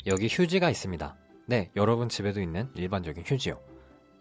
여기 휴지가 있습니다. 네, 여러분 집에도 있는 일반적인 휴지요.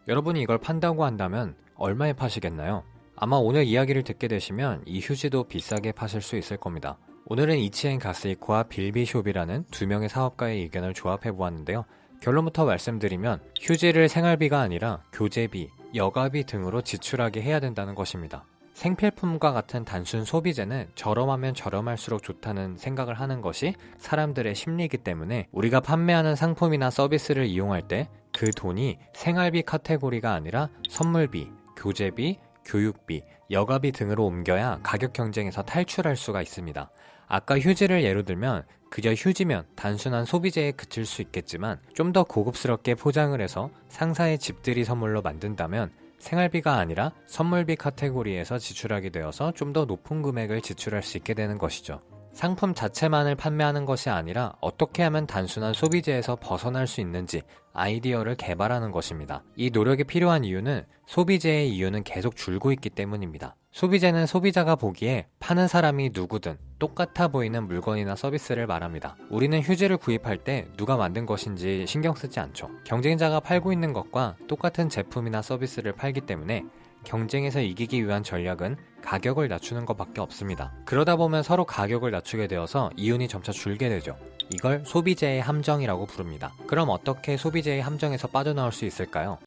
여러분이 이걸 판다고 한다면 얼마에 파시겠나요? 아마 오늘 이야기를 듣게 되시면 이 휴지도 비싸게 파실 수 있을 겁니다. 오늘은 이치엔 가스이코와 빌비숍이라는 두 명의 사업가의 의견을 조합해 보았는데요. 결론부터 말씀드리면 휴지를 생활비가 아니라 교재비, 여가비 등으로 지출하게 해야 된다는 것입니다. 생필품과 같은 단순 소비재는 저렴하면 저렴할수록 좋다는 생각을 하는 것이 사람들의 심리이기 때문에 우리가 판매하는 상품이나 서비스를 이용할 때 그 돈이 생활비 카테고리가 아니라 선물비, 교재비, 교육비, 여가비 등으로 옮겨야 가격 경쟁에서 탈출할 수가 있습니다. 아까 휴지를 예로 들면 그저 휴지면 단순한 소비재에 그칠 수 있겠지만 좀 더 고급스럽게 포장을 해서 상사의 집들이 선물로 만든다면 생활비가 아니라 선물비 카테고리에서 지출하게 되어서 좀 더 높은 금액을 지출할 수 있게 되는 것이죠. 상품 자체만을 판매하는 것이 아니라 어떻게 하면 단순한 소비재에서 벗어날 수 있는지 아이디어를 개발하는 것입니다. 이 노력이 필요한 이유는 소비재의 이유는 계속 줄고 있기 때문입니다. 소비재는 소비자가 보기에 파는 사람이 누구든 똑같아 보이는 물건이나 서비스를 말합니다. 우리는 휴지를 구입할 때 누가 만든 것인지 신경 쓰지 않죠. 경쟁자가 팔고 있는 것과 똑같은 제품이나 서비스를 팔기 때문에 경쟁에서 이기기 위한 전략은 가격을 낮추는 것밖에 없습니다. 그러다 보면 서로 가격을 낮추게 되어서 이윤이 점차 줄게 되죠. 이걸 소비재의 함정이라고 부릅니다. 그럼 어떻게 소비재의 함정에서 빠져나올 수 있을까요?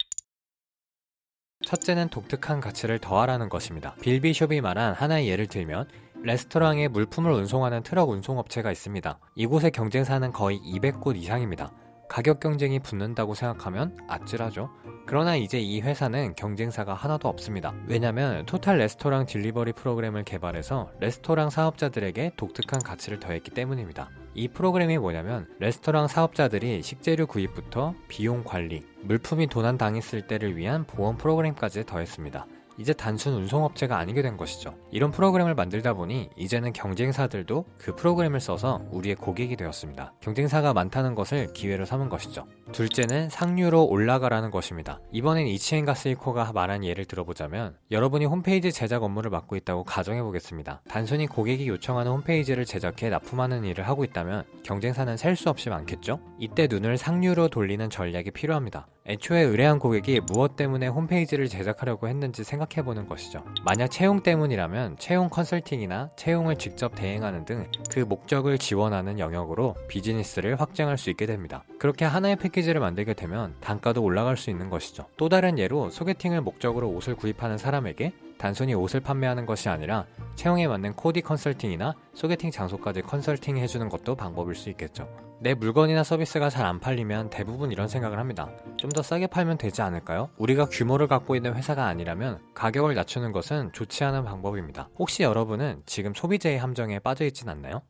첫째는 독특한 가치를 더하라는 것입니다. 빌비숍이 말한 하나의 예를 들면 레스토랑에 물품을 운송하는 트럭 운송업체가 있습니다. 이곳의 경쟁사는 거의 200곳 이상입니다. 가격 경쟁이 붙는다고 생각하면 아찔하죠. 그러나 이제 이 회사는 경쟁사가 하나도 없습니다. 왜냐면 토탈 레스토랑 딜리버리 프로그램을 개발해서 레스토랑 사업자들에게 독특한 가치를 더했기 때문입니다. 이 프로그램이 뭐냐면 레스토랑 사업자들이 식재료 구입부터 비용 관리, 물품이 도난 당했을 때를 위한 보험 프로그램까지 더했습니다. 이제 단순 운송업체가 아니게 된 것이죠. 이런 프로그램을 만들다 보니 이제는 경쟁사들도 그 프로그램을 써서 우리의 고객이 되었습니다. 경쟁사가 많다는 것을 기회로 삼은 것이죠. 둘째는 상류로 올라가라는 것입니다. 이번엔 이치엔 가스이코가 말한 예를 들어보자면 여러분이 홈페이지 제작 업무를 맡고 있다고 가정해보겠습니다. 단순히 고객이 요청하는 홈페이지를 제작해 납품하는 일을 하고 있다면 경쟁사는 셀 수 없이 많겠죠? 이때 눈을 상류로 돌리는 전략이 필요합니다. 애초에 의뢰한 고객이 무엇 때문에 홈페이지를 제작하려고 했는지 생각해보는 것이죠. 만약 채용 때문이라면 채용 컨설팅이나 채용을 직접 대행하는 등 그 목적을 지원하는 영역으로 비즈니스를 확장할 수 있게 됩니다. 그렇게 하나의 패키지를 만들게 되면 단가도 올라갈 수 있는 것이죠. 또 다른 예로 소개팅을 목적으로 옷을 구입하는 사람에게 단순히 옷을 판매하는 것이 아니라 채용에 맞는 코디 컨설팅이나 소개팅 장소까지 컨설팅 해주는 것도 방법일 수 있겠죠. 내 물건이나 서비스가 잘 안 팔리면 대부분 이런 생각을 합니다. 좀 더 싸게 팔면 되지 않을까요? 우리가 규모를 갖고 있는 회사가 아니라면 가격을 낮추는 것은 좋지 않은 방법입니다. 혹시 여러분은 지금 소비재의 함정에 빠져 있진 않나요?